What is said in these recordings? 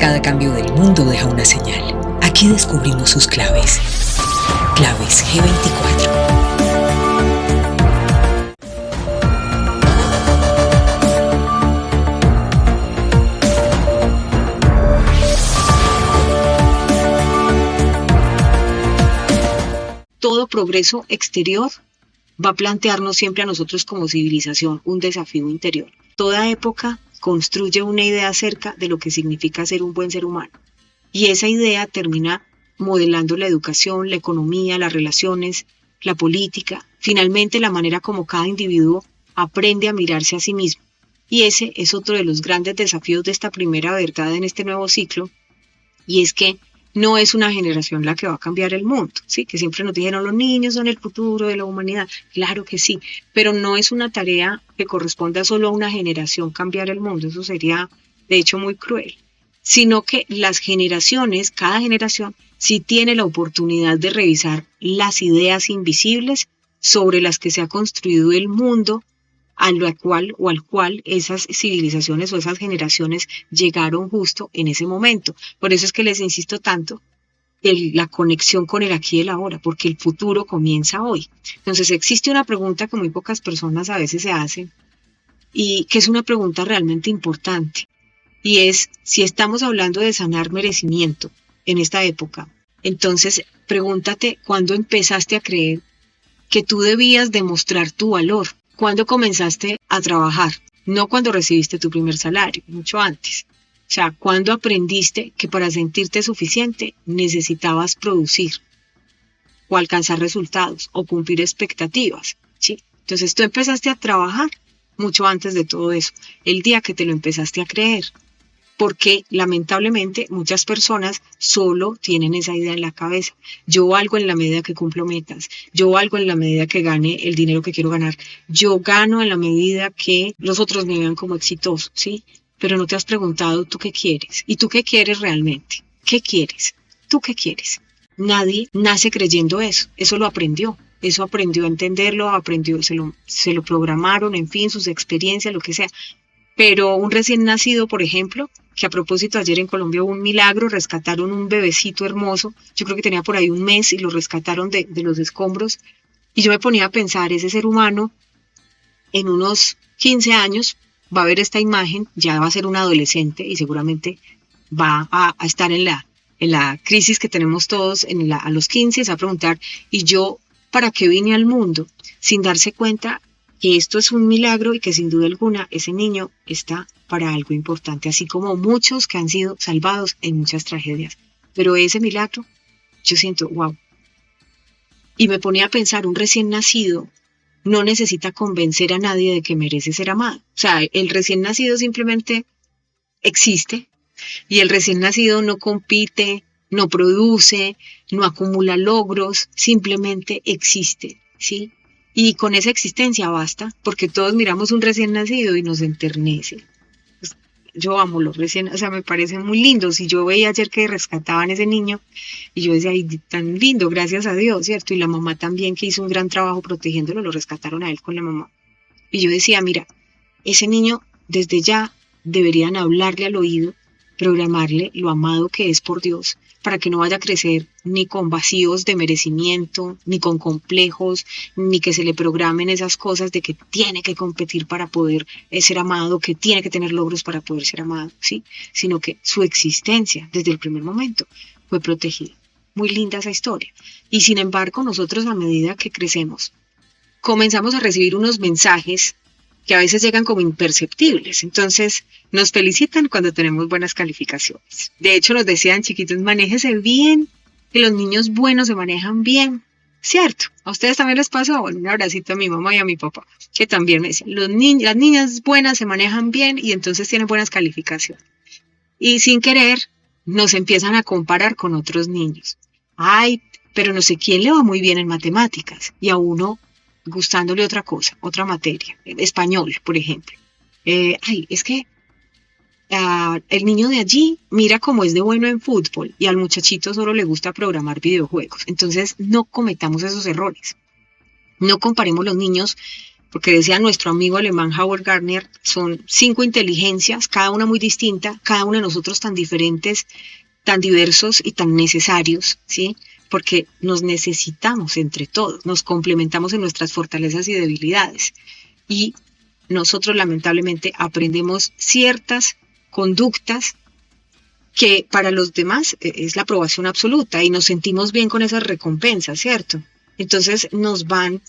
Cada cambio del mundo deja una señal. Aquí descubrimos sus claves. Claves G24. Todo progreso exterior va a plantearnos siempre a nosotros como civilización un desafío interior. Toda época construye una idea acerca de lo que significa ser un buen ser humano. Y esa idea termina modelando la educación, la economía, las relaciones, la política, finalmente la manera como cada individuo aprende a mirarse a sí mismo. Y ese es otro de los grandes desafíos de esta primera verdad en este nuevo ciclo, y es que no es una generación la que va a cambiar el mundo, ¿sí? Que siempre nos dijeron los niños son el futuro de la humanidad. Claro que sí, pero no es una tarea que corresponda solo a una generación cambiar el mundo, eso sería de hecho muy cruel, sino que las generaciones, cada generación, sí tiene la oportunidad de revisar las ideas invisibles sobre las que se ha construido el mundo al cual esas civilizaciones o esas generaciones llegaron justo en ese momento. Por eso es que les insisto tanto en la conexión con el aquí y el ahora, porque el futuro comienza hoy. Entonces existe una pregunta que muy pocas personas a veces se hacen y que es una pregunta realmente importante, y es si estamos hablando de sanar merecimiento en esta época. Entonces pregúntate cuándo empezaste a creer que tú debías demostrar tu valor. ¿Cuándo comenzaste a trabajar? No cuando recibiste tu primer salario, mucho antes. O sea, ¿cuándo aprendiste que para sentirte suficiente necesitabas producir o alcanzar resultados o cumplir expectativas? ¿Sí? Entonces tú empezaste a trabajar mucho antes de todo eso, el día que te lo empezaste a creer. Porque lamentablemente muchas personas solo tienen esa idea en la cabeza. Yo valgo en la medida que cumplo metas, yo valgo en la medida que gane el dinero que quiero ganar, yo gano en la medida que los otros me vean como exitoso, ¿sí? Pero no te has preguntado tú qué quieres, y tú qué quieres realmente, qué quieres, tú qué quieres. Nadie nace creyendo eso lo aprendió. Eso aprendió a entenderlo, se lo programaron, en fin, sus experiencias, lo que sea. Pero un recién nacido, por ejemplo, que a propósito ayer en Colombia hubo un milagro, rescataron un bebecito hermoso, yo creo que tenía por ahí un mes y lo rescataron de los escombros, y yo me ponía a pensar, ese ser humano en unos 15 años va a ver esta imagen, ya va a ser un adolescente y seguramente va a estar en la crisis que tenemos todos a los 15, se va a preguntar, ¿y yo para qué vine al mundo? Sin darse cuenta que esto es un milagro y que sin duda alguna ese niño está para algo importante, así como muchos que han sido salvados en muchas tragedias. Pero ese milagro, yo siento, wow. Y me ponía a pensar, un recién nacido no necesita convencer a nadie de que merece ser amado. O sea, el recién nacido simplemente existe y el recién nacido no compite, no produce, no acumula logros, simplemente existe, ¿sí? Y con esa existencia basta, porque todos miramos un recién nacido y nos enternece. Pues, yo amo los recién, o sea, me parecen muy lindos. Y yo veía ayer que rescataban a ese niño y yo decía, ay, tan lindo, gracias a Dios, ¿cierto? Y la mamá también, que hizo un gran trabajo protegiéndolo, lo rescataron a él con la mamá. Y yo decía, mira, ese niño desde ya deberían hablarle al oído, programarle lo amado que es por Dios, para que no vaya a crecer ni con vacíos de merecimiento, ni con complejos, ni que se le programen esas cosas de que tiene que competir para poder ser amado, que tiene que tener logros para poder ser amado, ¿sí? Sino que su existencia desde el primer momento fue protegida. Muy linda esa historia. Y sin embargo, nosotros a medida que crecemos, comenzamos a recibir unos mensajes que a veces llegan como imperceptibles. Entonces, nos felicitan cuando tenemos buenas calificaciones. De hecho, nos decían chiquitos, manéjese bien, que los niños buenos se manejan bien. ¿Cierto? ¿A ustedes también les pasó? Bueno, un abracito a mi mamá y a mi papá, que también me decían, las niñas buenas se manejan bien y entonces tienen buenas calificaciones. Y sin querer, nos empiezan a comparar con otros niños. Ay, pero no sé quién le va muy bien en matemáticas. Y a uno gustándole otra cosa, otra materia, español, por ejemplo. Es que el niño de allí mira cómo es de bueno en fútbol y al muchachito solo le gusta programar videojuegos. Entonces no cometamos esos errores. No comparemos los niños porque decía nuestro amigo alemán Howard Gardner, son 5 inteligencias, cada una muy distinta, cada uno de nosotros tan diferentes, tan diversos y tan necesarios, ¿sí? Porque nos necesitamos entre todos, nos complementamos en nuestras fortalezas y debilidades. Y nosotros lamentablemente aprendemos ciertas conductas que para los demás es la aprobación absoluta y nos sentimos bien con esas recompensas, ¿cierto? Entonces nos van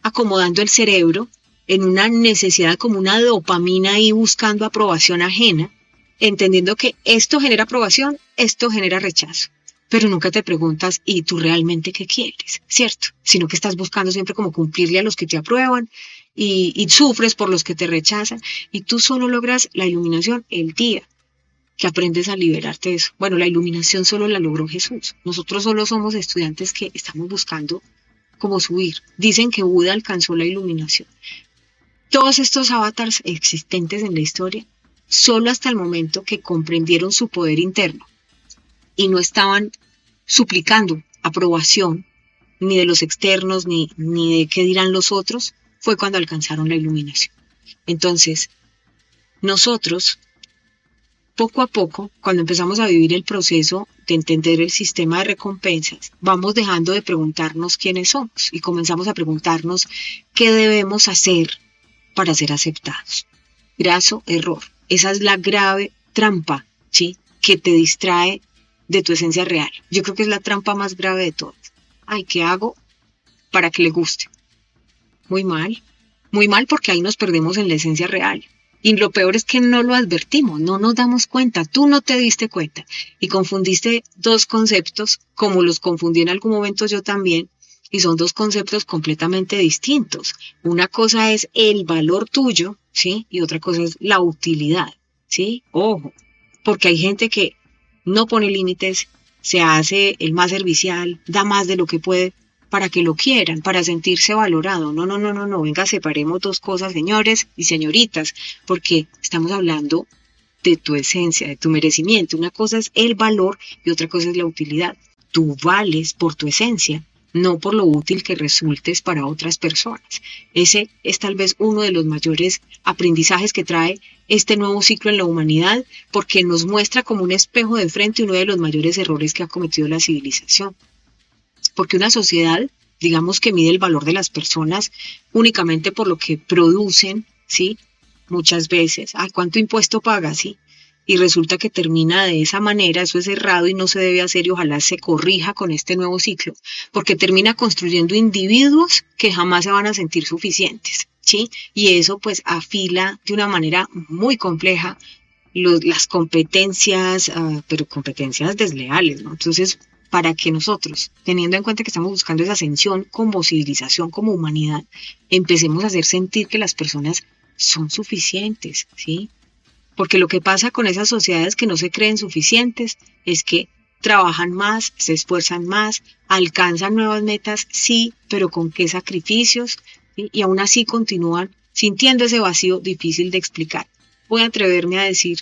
acomodando el cerebro en una necesidad como una dopamina ahí buscando aprobación ajena, entendiendo que esto genera aprobación, esto genera rechazo. Pero nunca te preguntas, ¿y tú realmente qué quieres? ¿Cierto? Sino que estás buscando siempre como cumplirle a los que te aprueban y sufres por los que te rechazan. Y tú solo logras la iluminación el día que aprendes a liberarte de eso. Bueno, la iluminación solo la logró Jesús. Nosotros solo somos estudiantes que estamos buscando cómo subir. Dicen que Buda alcanzó la iluminación. Todos estos avatars existentes en la historia, solo hasta el momento que comprendieron su poder interno y no estaban suplicando aprobación ni de los externos ni de qué dirán los otros, fue cuando alcanzaron la iluminación. Entonces, nosotros, poco a poco, cuando empezamos a vivir el proceso de entender el sistema de recompensas, vamos dejando de preguntarnos quiénes somos y comenzamos a preguntarnos qué debemos hacer para ser aceptados. Graso error. Esa es la grave trampa, ¿sí?, que te distrae de tu esencia real. Yo creo que es la trampa más grave de todas. Ay, ¿qué hago para que le guste? Muy mal porque ahí nos perdemos en la esencia real. Y lo peor es que no lo advertimos, no nos damos cuenta, tú no te diste cuenta y confundiste dos conceptos, como los confundí en algún momento yo también, y son dos conceptos completamente distintos. Una cosa es el valor tuyo, ¿sí? Y otra cosa es la utilidad, ¿sí? Ojo, porque hay gente que no pone límites, se hace el más servicial, da más de lo que puede para que lo quieran, para sentirse valorado. No, venga, separemos dos cosas, señores y señoritas, porque estamos hablando de tu esencia, de tu merecimiento. Una cosa es el valor y otra cosa es la utilidad. Tú vales por tu esencia, no por lo útil que resultes para otras personas. Ese es tal vez uno de los mayores aprendizajes que trae este nuevo ciclo en la humanidad, porque nos muestra como un espejo de frente uno de los mayores errores que ha cometido la civilización. Porque una sociedad, digamos, que mide el valor de las personas únicamente por lo que producen, ¿sí? Muchas veces, ¿cuánto impuesto paga? ¿Sí? Y resulta que termina de esa manera, eso es errado y no se debe hacer y ojalá se corrija con este nuevo ciclo, porque termina construyendo individuos que jamás se van a sentir suficientes, ¿sí? Y eso pues afila de una manera muy compleja las competencias, pero competencias desleales, ¿no? Entonces, para que nosotros, teniendo en cuenta que estamos buscando esa ascensión como civilización, como humanidad, empecemos a hacer sentir que las personas son suficientes, ¿sí? Porque lo que pasa con esas sociedades que no se creen suficientes es que trabajan más, se esfuerzan más, alcanzan nuevas metas, sí, pero ¿con qué sacrificios? ¿Sí? Y aún así continúan sintiendo ese vacío difícil de explicar. Voy a atreverme a decir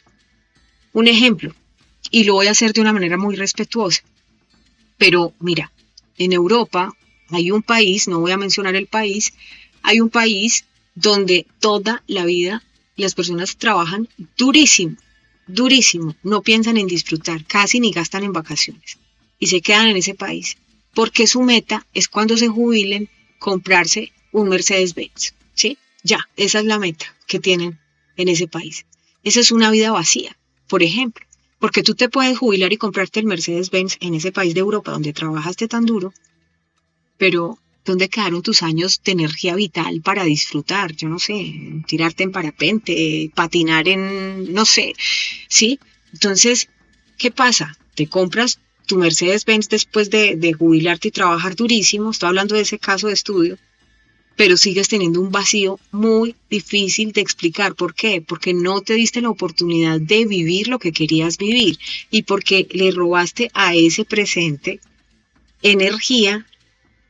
un ejemplo y lo voy a hacer de una manera muy respetuosa. Pero mira, en Europa hay un país, no voy a mencionar el país, hay un país donde toda la vida las personas trabajan durísimo, durísimo, no piensan en disfrutar, casi ni gastan en vacaciones y se quedan en ese país, porque su meta es cuando se jubilen comprarse un Mercedes-Benz, ¿sí? Ya, esa es la meta que tienen en ese país. Esa es una vida vacía, por ejemplo. Porque tú te puedes jubilar y comprarte el Mercedes-Benz en ese país de Europa donde trabajaste tan duro, pero ¿dónde quedaron tus años de energía vital para disfrutar? Yo no sé, tirarte en parapente, patinar en, no sé, ¿sí? Entonces, ¿qué pasa? Te compras tu Mercedes-Benz después de jubilarte y trabajar durísimo, estoy hablando de ese caso de estudio, pero sigues teniendo un vacío muy difícil de explicar. ¿Por qué? Porque no te diste la oportunidad de vivir lo que querías vivir y porque le robaste a ese presente energía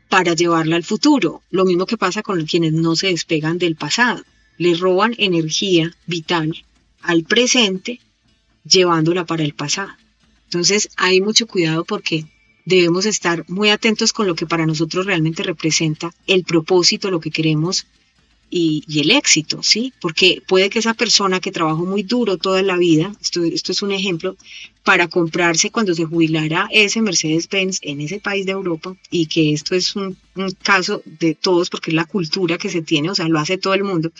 para llevarla al futuro. Lo mismo que pasa con quienes no se despegan del pasado. Le roban energía vital al presente llevándola para el pasado. Entonces hay mucho cuidado porque debemos estar muy atentos con lo que para nosotros realmente representa el propósito, lo que queremos y el éxito, ¿sí? Porque puede que esa persona que trabajó muy duro toda la vida, esto es un ejemplo, para comprarse cuando se jubilara ese Mercedes-Benz en ese país de Europa, y que esto es un caso de todos porque es la cultura que se tiene, o sea, lo hace todo el mundo,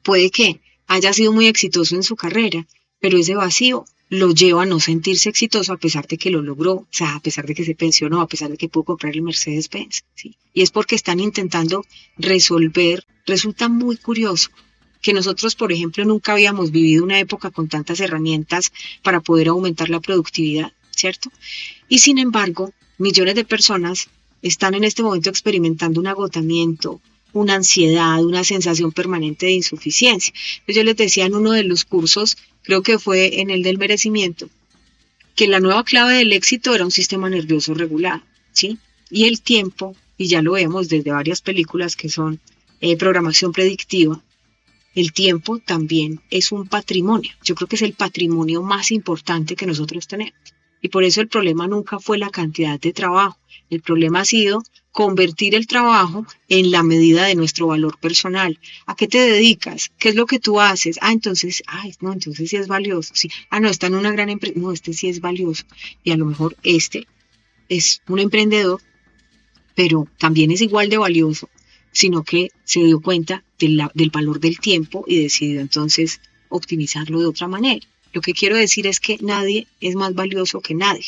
puede que haya sido muy exitoso en su carrera, pero ese vacío lo lleva a no sentirse exitoso a pesar de que lo logró, o sea, a pesar de que se pensionó, a pesar de que pudo comprar el Mercedes-Benz, ¿sí? Y es porque están intentando resolver. Resulta muy curioso que nosotros, por ejemplo, nunca habíamos vivido una época con tantas herramientas para poder aumentar la productividad, ¿cierto? Y sin embargo, millones de personas están en este momento experimentando un agotamiento, una ansiedad, una sensación permanente de insuficiencia. Yo les decía en uno de los cursos, creo que fue en el del merecimiento, que la nueva clave del éxito era un sistema nervioso regulado, ¿sí? Y el tiempo, y ya lo vemos desde varias películas que son programación predictiva, el tiempo también es un patrimonio. Yo creo que es el patrimonio más importante que nosotros tenemos. Y por eso el problema nunca fue la cantidad de trabajo. El problema ha sido convertir el trabajo en la medida de nuestro valor personal. ¿A qué te dedicas? ¿Qué es lo que tú haces? Entonces sí es valioso. Sí. No, está en una gran empresa. No, este sí es valioso. Y a lo mejor este es un emprendedor, pero también es igual de valioso, sino que se dio cuenta del valor del tiempo y decidió entonces optimizarlo de otra manera. Lo que quiero decir es que nadie es más valioso que nadie,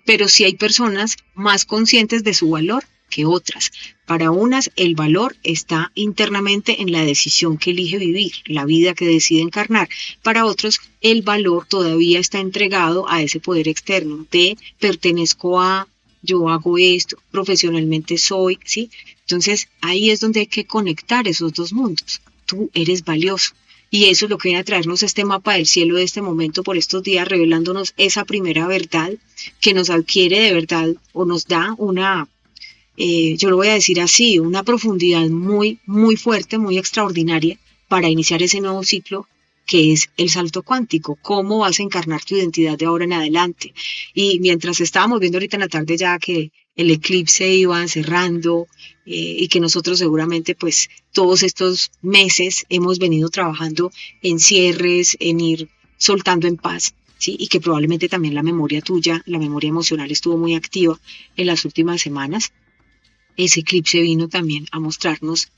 pero sí hay personas más conscientes de su valor que otras. Para unas el valor está internamente en la decisión que elige vivir, la vida que decide encarnar. Para otros el valor todavía está entregado a ese poder externo de pertenezco a, yo hago esto, profesionalmente soy, ¿sí? Entonces ahí es donde hay que conectar esos dos mundos. Tú eres valioso. Y eso es lo que viene a traernos este mapa del cielo de este momento por estos días, revelándonos esa primera verdad que nos adquiere de verdad o nos da una, yo lo voy a decir así, una profundidad muy, muy fuerte, muy extraordinaria para iniciar ese nuevo ciclo que es el salto cuántico. ¿Cómo vas a encarnar tu identidad de ahora en adelante? Y mientras estábamos viendo ahorita en la tarde ya que el eclipse iba cerrando y que nosotros seguramente pues todos estos meses hemos venido trabajando en cierres, en ir soltando en paz, ¿sí? Y que probablemente también la memoria tuya, la memoria emocional estuvo muy activa en las últimas semanas. Ese eclipse vino también a mostrarnos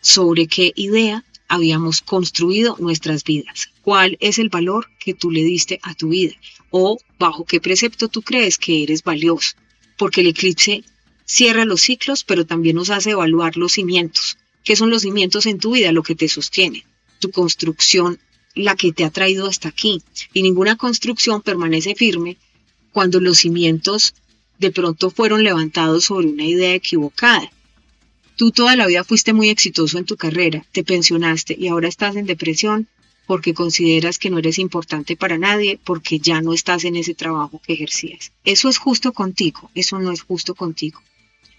sobre qué idea habíamos construido nuestras vidas. ¿Cuál es el valor que tú le diste a tu vida? O bajo qué precepto tú crees que eres valioso. Porque el eclipse cierra los ciclos, pero también nos hace evaluar los cimientos. ¿Qué son los cimientos en tu vida? Lo que te sostiene, tu construcción, la que te ha traído hasta aquí. Y ninguna construcción permanece firme cuando los cimientos de pronto fueron levantados sobre una idea equivocada. Tú toda la vida fuiste muy exitoso en tu carrera, te pensionaste y ahora estás en depresión porque consideras que no eres importante para nadie, porque ya no estás en ese trabajo que ejercías. Eso es justo contigo, eso no es justo contigo,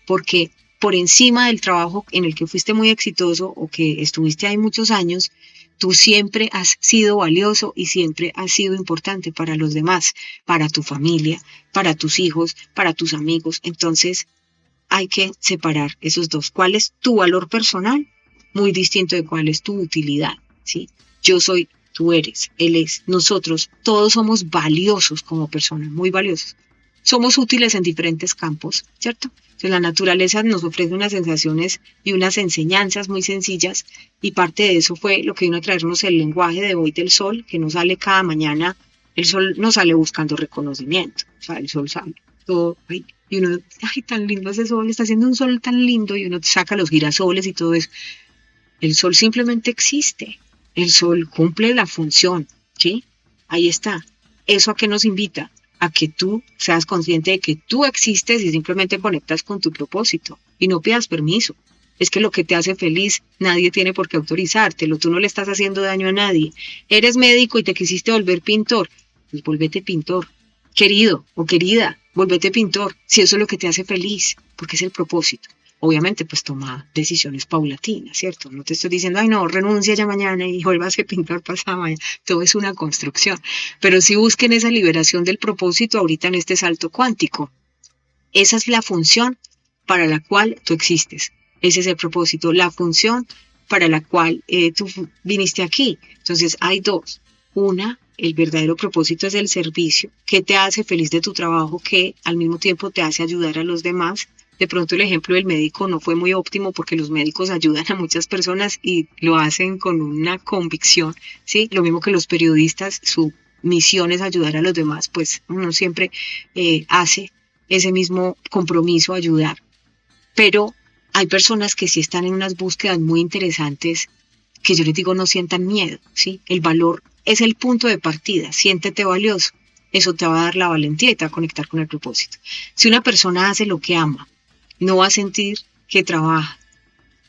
porque por encima del trabajo en el que fuiste muy exitoso o que estuviste ahí muchos años, tú siempre has sido valioso y siempre has sido importante para los demás, para tu familia, para tus hijos, para tus amigos. Entonces hay que separar esos dos. ¿Cuál es tu valor personal? Muy distinto de cuál es tu utilidad, ¿sí? Yo soy, tú eres, él es, nosotros, todos somos valiosos como personas, muy valiosos. Somos útiles en diferentes campos, ¿cierto? Entonces la naturaleza nos ofrece unas sensaciones y unas enseñanzas muy sencillas, y parte de eso fue lo que vino a traernos el lenguaje de hoy del sol, que nos sale cada mañana. El sol no sale buscando reconocimiento, o sea, el sol sale todo, y uno, tan lindo ese sol, está haciendo un sol tan lindo, y uno saca los girasoles y todo eso. El sol simplemente existe. El sol cumple la función, ¿sí? Ahí está. ¿Eso a qué nos invita? A que tú seas consciente de que tú existes y simplemente conectas con tu propósito y no pidas permiso. Es que lo que te hace feliz nadie tiene por qué autorizártelo, tú no le estás haciendo daño a nadie. Eres médico y te quisiste volver pintor, pues vuélvete pintor. Querido o querida, vuélvete pintor, si eso es lo que te hace feliz, porque es el propósito. Obviamente, pues toma decisiones paulatinas, ¿cierto? No te estoy diciendo, no, renuncia ya mañana y vuélvase pintor pasado mañana. Todo es una construcción. Pero sí busquen esa liberación del propósito ahorita en este salto cuántico. Esa es la función para la cual tú existes. Ese es el propósito, la función para la cual tú viniste aquí. Entonces hay dos. Una, el verdadero propósito es el servicio, que te hace feliz de tu trabajo, que al mismo tiempo te hace ayudar a los demás. De pronto el ejemplo del médico no fue muy óptimo porque los médicos ayudan a muchas personas y lo hacen con una convicción, ¿sí? Lo mismo que los periodistas, su misión es ayudar a los demás, pues uno siempre hace ese mismo compromiso, ayudar. Pero hay personas que sí están en unas búsquedas muy interesantes que yo les digo no sientan miedo, ¿sí? El valor es el punto de partida, siéntete valioso. Eso te va a dar la valentía y te va a conectar con el propósito. Si una persona hace lo que ama, no va a sentir que trabaja,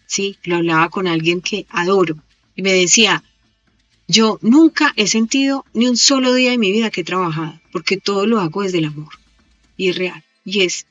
¿sí? Lo hablaba con alguien que adoro y me decía, yo nunca he sentido ni un solo día de mi vida que he trabajado, porque todo lo hago desde el amor y es real y es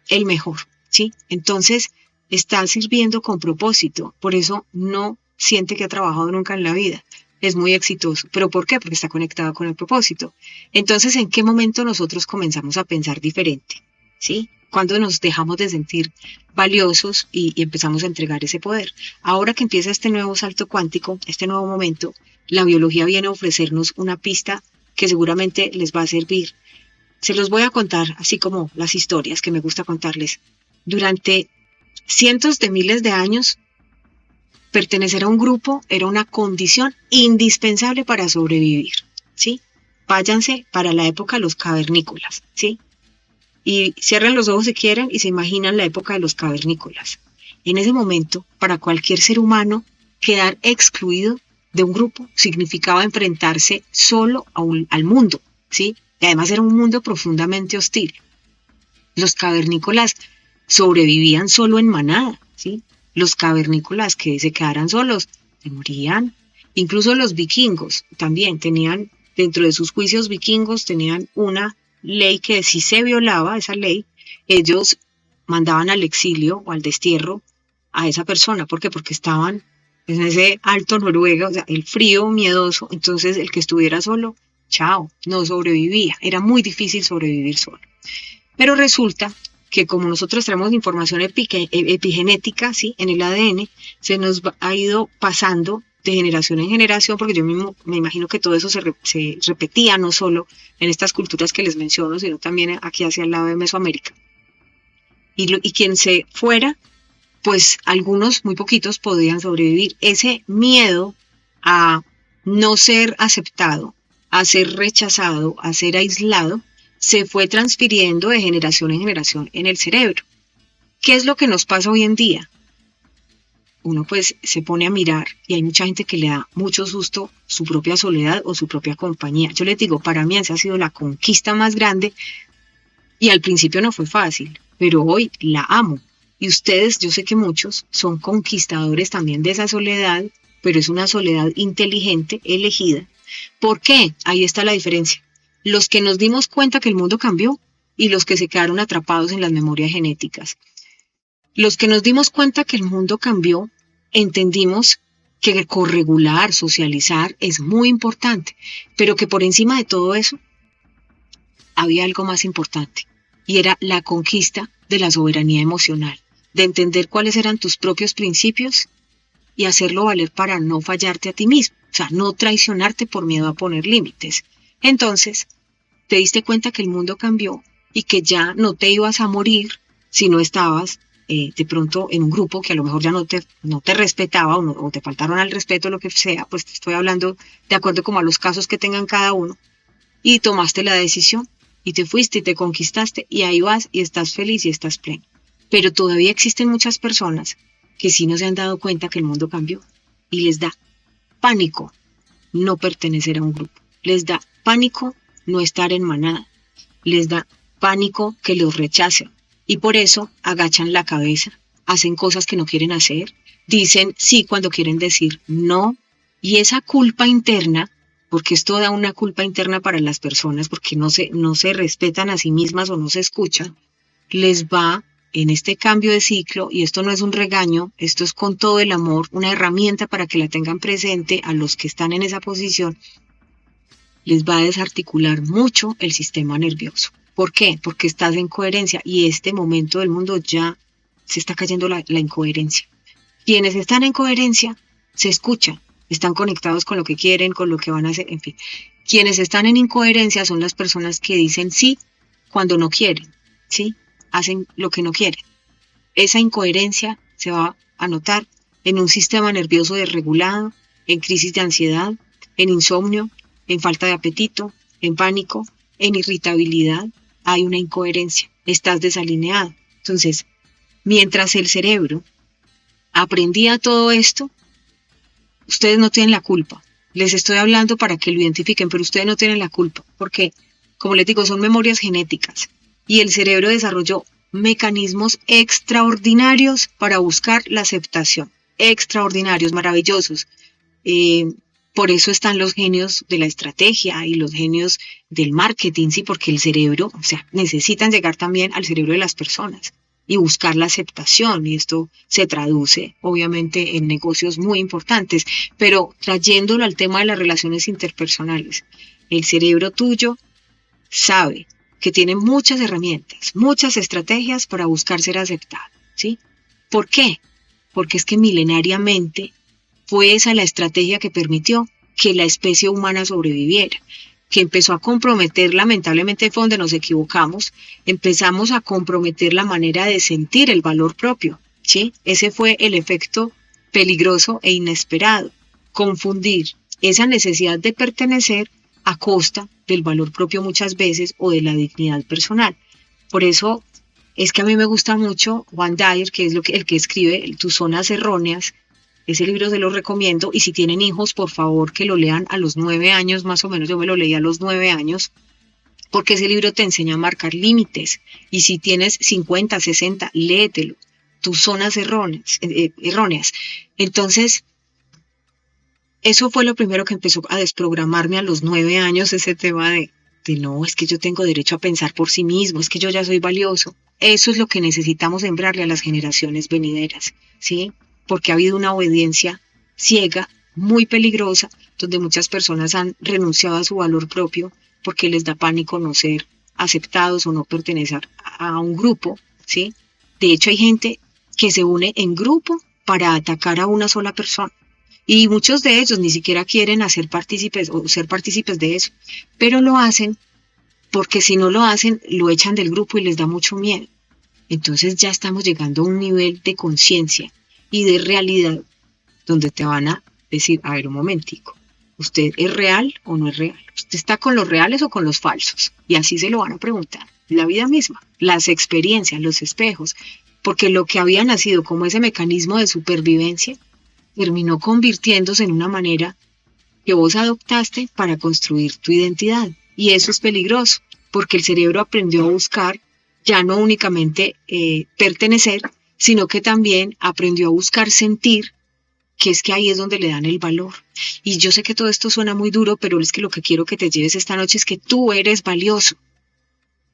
el mejor, ¿sí? Entonces, está sirviendo con propósito, por eso no siente que ha trabajado nunca en la vida. Es muy exitoso. ¿Pero por qué? Porque está conectado con el propósito. Entonces, ¿en qué momento nosotros comenzamos a pensar diferente? ¿Sí? Cuando nos dejamos de sentir valiosos y empezamos a entregar ese poder. Ahora que empieza este nuevo salto cuántico, este nuevo momento, la biología viene a ofrecernos una pista que seguramente les va a servir. Se los voy a contar, así como las historias que me gusta contarles. Durante cientos de miles de años, pertenecer a un grupo era una condición indispensable para sobrevivir, ¿sí? Váyanse para la época de los cavernícolas, ¿sí? Y cierren los ojos si quieren y se imaginan la época de los cavernícolas. En ese momento, para cualquier ser humano, quedar excluido de un grupo significaba enfrentarse solo al mundo, ¿sí? Y además era un mundo profundamente hostil. Los cavernícolas sobrevivían solo en manada, ¿sí? Los cavernícolas que se quedaran solos se morían. Incluso los vikingos también tenían, dentro de sus juicios vikingos, tenían una ley que si se violaba esa ley, ellos mandaban al exilio o al destierro a esa persona. ¿Por qué? Porque estaban en ese alto Noruega, o sea, el frío miedoso, entonces el que estuviera solo, chao, no sobrevivía. Era muy difícil sobrevivir solo. Pero resulta que como nosotros tenemos información epigenética, ¿sí? En el ADN, se nos ha ido pasando de generación en generación, porque yo mismo me imagino que todo eso se repetía no solo en estas culturas que les menciono, sino también aquí hacia el lado de Mesoamérica. Y quien se fuera, pues algunos, muy poquitos, podían sobrevivir. Ese miedo a no ser aceptado, a ser rechazado, a ser aislado, se fue transfiriendo de generación en generación en el cerebro. ¿Qué es lo que nos pasa hoy en día? Uno pues se pone a mirar y hay mucha gente que le da mucho susto su propia soledad o su propia compañía. Yo les digo, para mí esa ha sido la conquista más grande y al principio no fue fácil, pero hoy la amo. Y ustedes, yo sé que muchos son conquistadores también de esa soledad, pero es una soledad inteligente, elegida. ¿Por qué? Ahí está la diferencia. Los que nos dimos cuenta que el mundo cambió y los que se quedaron atrapados en las memorias genéticas. Los que nos dimos cuenta que el mundo cambió, entendimos que corregular, socializar es muy importante, pero que por encima de todo eso había algo más importante y era la conquista de la soberanía emocional, de entender cuáles eran tus propios principios y hacerlo valer para no fallarte a ti mismo, o sea, no traicionarte por miedo a poner límites. Entonces, te diste cuenta que el mundo cambió y que ya no te ibas a morir si no estabas de pronto en un grupo que a lo mejor ya no te respetaba o te faltaron al respeto, lo que sea, pues te estoy hablando de acuerdo como a los casos que tengan cada uno, y tomaste la decisión y te fuiste y te conquistaste y ahí vas y estás feliz y estás pleno. Pero todavía existen muchas personas que sí no se han dado cuenta que el mundo cambió y les da pánico no pertenecer a un grupo. Les da pánico no estar en manada. Les da pánico que los rechacen. Y por eso agachan la cabeza, hacen cosas que no quieren hacer, dicen sí cuando quieren decir no. Y esa culpa interna, porque esto da una culpa interna para las personas, porque no se respetan a sí mismas o no se escuchan, les va en este cambio de ciclo, y esto no es un regaño, esto es con todo el amor, una herramienta para que la tengan presente a los que están en esa posición, les va a desarticular mucho el sistema nervioso. ¿Por qué? Porque estás en coherencia y este momento del mundo ya se está cayendo la incoherencia. Quienes están en coherencia se escuchan, están conectados con lo que quieren, con lo que van a hacer, en fin. Quienes están en incoherencia son las personas que dicen sí cuando no quieren, ¿sí? Hacen lo que no quieren. Esa incoherencia se va a notar en un sistema nervioso desregulado, en crisis de ansiedad, en insomnio, en falta de apetito, en pánico, en irritabilidad. Hay una incoherencia, estás desalineado. Entonces, mientras el cerebro aprendía todo esto, ustedes no tienen la culpa. Les estoy hablando para que lo identifiquen, pero ustedes no tienen la culpa, porque, como les digo, son memorias genéticas y el cerebro desarrolló mecanismos extraordinarios para buscar la aceptación, extraordinarios, maravillosos. Por eso están los genios de la estrategia y los genios del marketing, sí, porque el cerebro, o sea, necesitan llegar también al cerebro de las personas y buscar la aceptación, y esto se traduce obviamente en negocios muy importantes, pero trayéndolo al tema de las relaciones interpersonales, el cerebro tuyo sabe que tiene muchas herramientas, muchas estrategias para buscar ser aceptado, ¿sí? ¿Por qué? Porque es que milenariamente fue esa la estrategia que permitió que la especie humana sobreviviera, que empezó a comprometer, lamentablemente fue donde nos equivocamos, empezamos a comprometer la manera de sentir el valor propio, ¿sí? Ese fue el efecto peligroso e inesperado, confundir esa necesidad de pertenecer a costa del valor propio muchas veces o de la dignidad personal. Por eso es que a mí me gusta mucho Wayne Dyer, que es el que escribe Tus zonas erróneas. Ese libro se lo recomiendo, y si tienen hijos, por favor que lo lean a los 9 años, más o menos. Yo me lo leí a los 9 años, porque ese libro te enseña a marcar límites, y si tienes 50, 60, léetelo. Tus zonas erróneas. Entonces, eso fue lo primero que empezó a desprogramarme a los 9 años, ese tema de no, es que yo tengo derecho a pensar por sí mismo, es que yo ya soy valioso. Eso es lo que necesitamos sembrarle a las generaciones venideras, ¿sí? Porque ha habido una obediencia ciega, muy peligrosa, donde muchas personas han renunciado a su valor propio porque les da pánico no ser aceptados o no pertenecer a un grupo, ¿sí? De hecho, hay gente que se une en grupo para atacar a una sola persona. Y muchos de ellos ni siquiera quieren hacer partícipes o ser partícipes de eso, pero lo hacen porque si no lo hacen, lo echan del grupo y les da mucho miedo. Entonces ya estamos llegando a un nivel de conciencia y de realidad donde te van a decir, a ver, un momentico, ¿usted es real o no es real? ¿Usted está con los reales o con los falsos? Y así se lo van a preguntar. La vida misma, las experiencias, los espejos, porque lo que había nacido como ese mecanismo de supervivencia terminó convirtiéndose en una manera que vos adoptaste para construir tu identidad. Y eso es peligroso, porque el cerebro aprendió a buscar ya no únicamente pertenecer, sino que también aprendió a buscar sentir, que es que ahí es donde le dan el valor. Y yo sé que todo esto suena muy duro, pero es que lo que quiero que te lleves esta noche es que tú eres valioso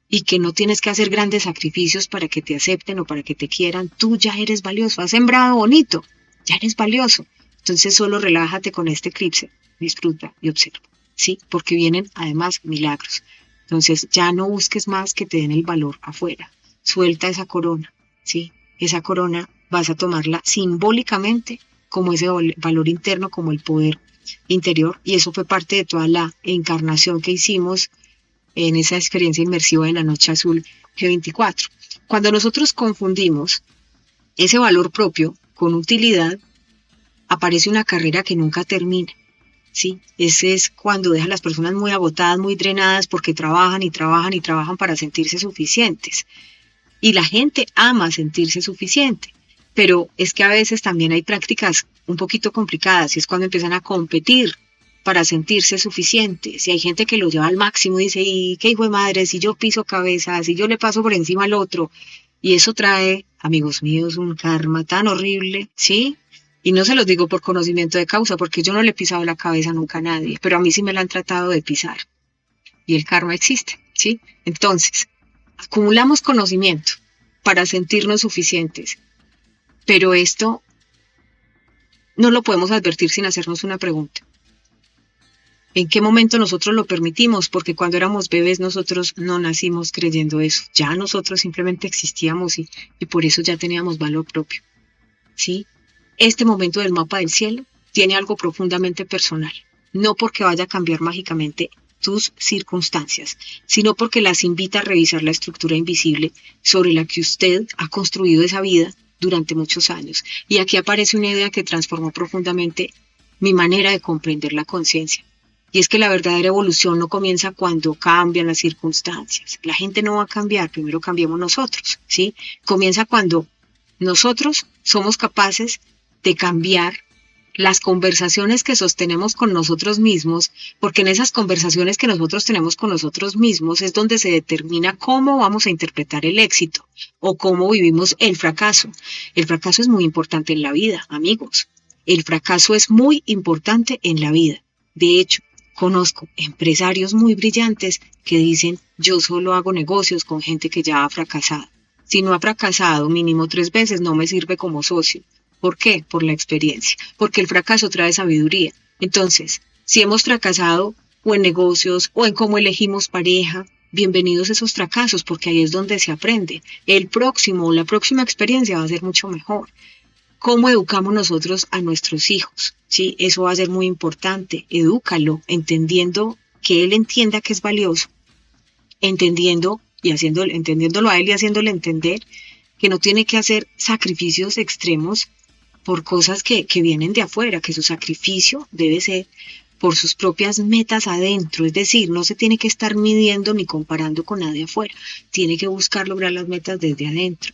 y que no tienes que hacer grandes sacrificios para que te acepten o para que te quieran. Tú ya eres valioso, has sembrado bonito, ya eres valioso. Entonces solo relájate con este eclipse, disfruta y observa, ¿sí? Porque vienen además milagros. Entonces ya no busques más que te den el valor afuera. Suelta esa corona, ¿sí? Esa corona vas a tomarla simbólicamente como ese valor interno, como el poder interior, y eso fue parte de toda la encarnación que hicimos en esa experiencia inmersiva de la Noche Azul G24. Cuando nosotros confundimos ese valor propio con utilidad, aparece una carrera que nunca termina, ¿sí? Ese es cuando deja a las personas muy agotadas, muy drenadas, porque trabajan y trabajan y trabajan para sentirse suficientes. Y la gente ama sentirse suficiente, pero es que a veces también hay prácticas un poquito complicadas, y es cuando empiezan a competir para sentirse suficientes, y hay gente que lo lleva al máximo y dice, y qué hijo de madre, si yo piso cabeza, si yo le paso por encima al otro, y eso trae, amigos míos, un karma tan horrible, ¿sí? Y no se los digo por conocimiento de causa, porque yo no le he pisado la cabeza nunca a nadie, pero a mí sí me la han tratado de pisar, y el karma existe, ¿sí? Entonces, acumulamos conocimiento para sentirnos suficientes, pero esto no lo podemos advertir sin hacernos una pregunta. ¿En qué momento nosotros lo permitimos? Porque cuando éramos bebés nosotros no nacimos creyendo eso. Ya nosotros simplemente existíamos y por eso ya teníamos valor propio. ¿Sí? Este momento del mapa del cielo tiene algo profundamente personal. No porque vaya a cambiar mágicamente tus circunstancias, sino porque las invita a revisar la estructura invisible sobre la que usted ha construido esa vida durante muchos años. Y aquí aparece una idea que transformó profundamente mi manera de comprender la conciencia. Y es que la verdadera evolución no comienza cuando cambian las circunstancias. La gente no va a cambiar, primero cambiamos nosotros, ¿sí? Comienza cuando nosotros somos capaces de cambiar las conversaciones que sostenemos con nosotros mismos, porque en esas conversaciones que nosotros tenemos con nosotros mismos es donde se determina cómo vamos a interpretar el éxito o cómo vivimos el fracaso. El fracaso es muy importante en la vida, amigos. El fracaso es muy importante en la vida. De hecho, conozco empresarios muy brillantes que dicen, yo solo hago negocios con gente que ya ha fracasado. Si no ha fracasado mínimo 3 veces, no me sirve como socio. ¿Por qué? Por la experiencia. Porque el fracaso trae sabiduría. Entonces, si hemos fracasado o en negocios o en cómo elegimos pareja, bienvenidos a esos fracasos, porque ahí es donde se aprende. El próximo o la próxima experiencia va a ser mucho mejor. ¿Cómo educamos nosotros a nuestros hijos? ¿Sí? Eso va a ser muy importante. Edúcalo, entendiendo que él entienda que es valioso, entendiéndolo a él y haciéndole entender que no tiene que hacer sacrificios extremos por cosas que vienen de afuera, que su sacrificio debe ser por sus propias metas adentro, es decir, no se tiene que estar midiendo ni comparando con nadie afuera, tiene que buscar lograr las metas desde adentro.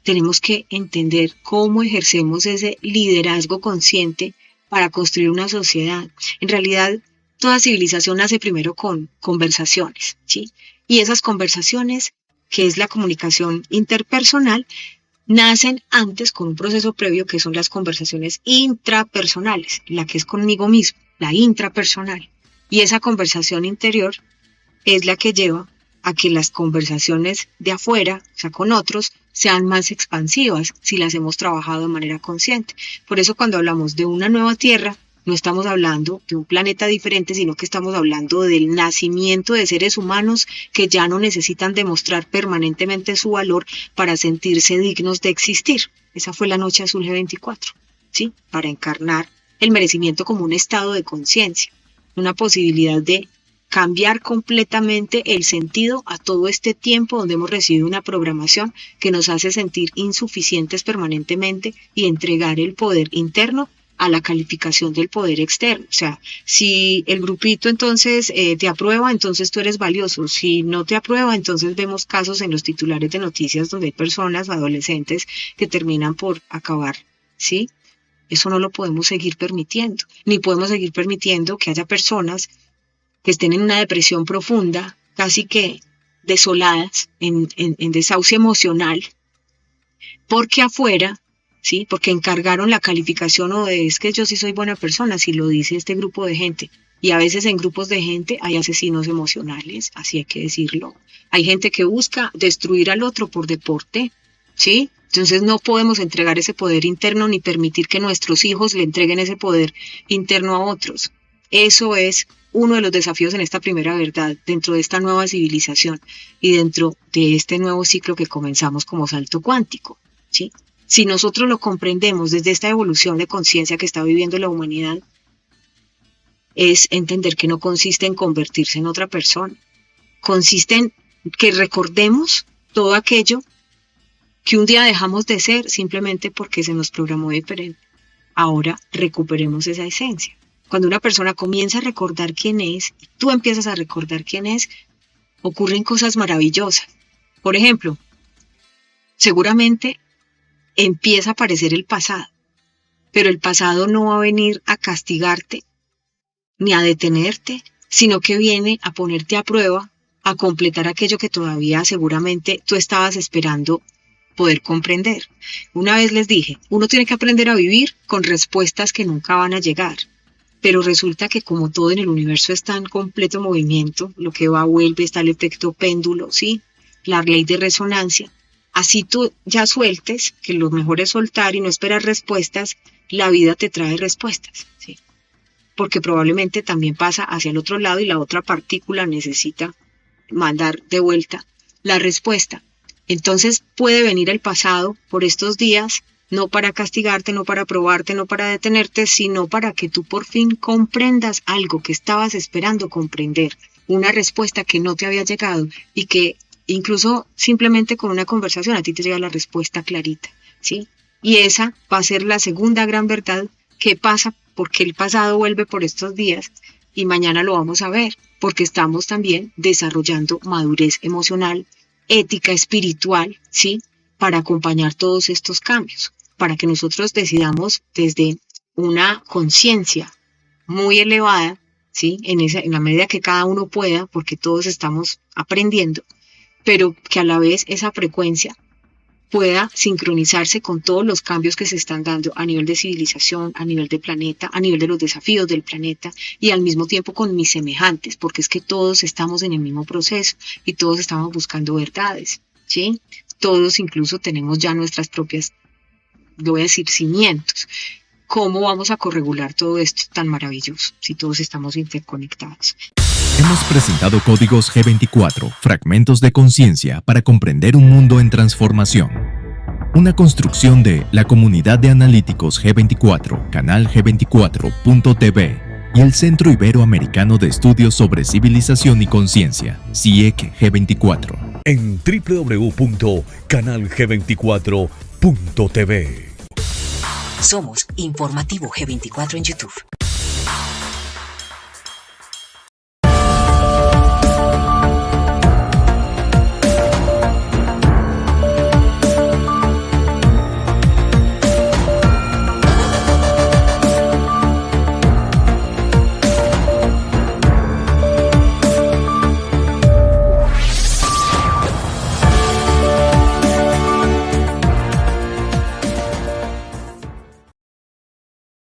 Tenemos que entender cómo ejercemos ese liderazgo consciente para construir una sociedad. En realidad, toda civilización nace primero con conversaciones, ¿sí? Y esas conversaciones, que es la comunicación interpersonal, nacen antes con un proceso previo que son las conversaciones intrapersonales, la que es conmigo mismo, la intrapersonal. Y esa conversación interior es la que lleva a que las conversaciones de afuera, o sea, con otros, sean más expansivas si las hemos trabajado de manera consciente. Por eso cuando hablamos de una nueva tierra, no estamos hablando de un planeta diferente, sino que estamos hablando del nacimiento de seres humanos que ya no necesitan demostrar permanentemente su valor para sentirse dignos de existir. Esa fue la Noche Azul G24, ¿sí? Para encarnar el merecimiento como un estado de conciencia, una posibilidad de cambiar completamente el sentido a todo este tiempo donde hemos recibido una programación que nos hace sentir insuficientes permanentemente y entregar el poder interno a la calificación del poder externo. O sea, si el grupito entonces te aprueba, entonces tú eres valioso. Si no te aprueba, entonces vemos casos en los titulares de noticias donde hay personas, adolescentes, que terminan por acabar, ¿sí? Eso no lo podemos seguir permitiendo. Ni podemos seguir permitiendo que haya personas que estén en una depresión profunda, casi que desoladas, en desahucio emocional, porque afuera, ¿sí? Porque encargaron la calificación o de es que yo sí soy buena persona, si lo dice este grupo de gente. Y a veces en grupos de gente hay asesinos emocionales, así hay que decirlo. Hay gente que busca destruir al otro por deporte, ¿sí? Entonces no podemos entregar ese poder interno ni permitir que nuestros hijos le entreguen ese poder interno a otros. Eso es uno de los desafíos en esta primera verdad, dentro de esta nueva civilización y dentro de este nuevo ciclo que comenzamos como salto cuántico, ¿sí? Si nosotros lo comprendemos desde esta evolución de conciencia que está viviendo la humanidad, es entender que no consiste en convertirse en otra persona. Consiste en que recordemos todo aquello que un día dejamos de ser simplemente porque se nos programó diferente. Ahora recuperemos esa esencia. Cuando una persona comienza a recordar quién es, y tú empiezas a recordar quién es, ocurren cosas maravillosas. Por ejemplo, seguramente empieza a aparecer el pasado, pero el pasado no va a venir a castigarte ni a detenerte, sino que viene a ponerte a prueba, a completar aquello que todavía seguramente tú estabas esperando poder comprender. Una vez les dije, uno tiene que aprender a vivir con respuestas que nunca van a llegar, pero resulta que como todo en el universo está en completo movimiento, lo que va vuelve, está el efecto péndulo, ¿sí? La ley de resonancia. Así tú ya sueltes, que lo mejor es soltar y no esperar respuestas, la vida te trae respuestas, ¿sí? porque probablemente también pasa hacia el otro lado y la otra partícula necesita mandar de vuelta la respuesta. Entonces puede venir el pasado por estos días, no para castigarte, no para probarte, no para detenerte, sino para que tú por fin comprendas algo que estabas esperando comprender, una respuesta que no te había llegado y que incluso simplemente con una conversación a ti te llega la respuesta clarita, ¿sí? Y esa va a ser la segunda gran verdad que pasa porque el pasado vuelve por estos días y mañana lo vamos a ver, porque estamos también desarrollando madurez emocional, ética espiritual, ¿sí? Para acompañar todos estos cambios, para que nosotros decidamos desde una conciencia muy elevada, ¿sí? En la medida que cada uno pueda, porque todos estamos aprendiendo, pero que a la vez esa frecuencia pueda sincronizarse con todos los cambios que se están dando a nivel de civilización, a nivel de planeta, a nivel de los desafíos del planeta y al mismo tiempo con mis semejantes, porque es que todos estamos en el mismo proceso y todos estamos buscando verdades, ¿sí? Todos incluso tenemos ya nuestras propias, lo voy a decir, cimientos. ¿Cómo vamos a corregular todo esto tan maravilloso si todos estamos interconectados? Hemos presentado Códigos G24, fragmentos de conciencia para comprender un mundo en transformación. Una construcción de la Comunidad de Analíticos G24, canal G24.tv y el Centro Iberoamericano de Estudios sobre Civilización y Conciencia, CIEC G24. En www.canalg24.tv. Somos Informativo G24 en YouTube.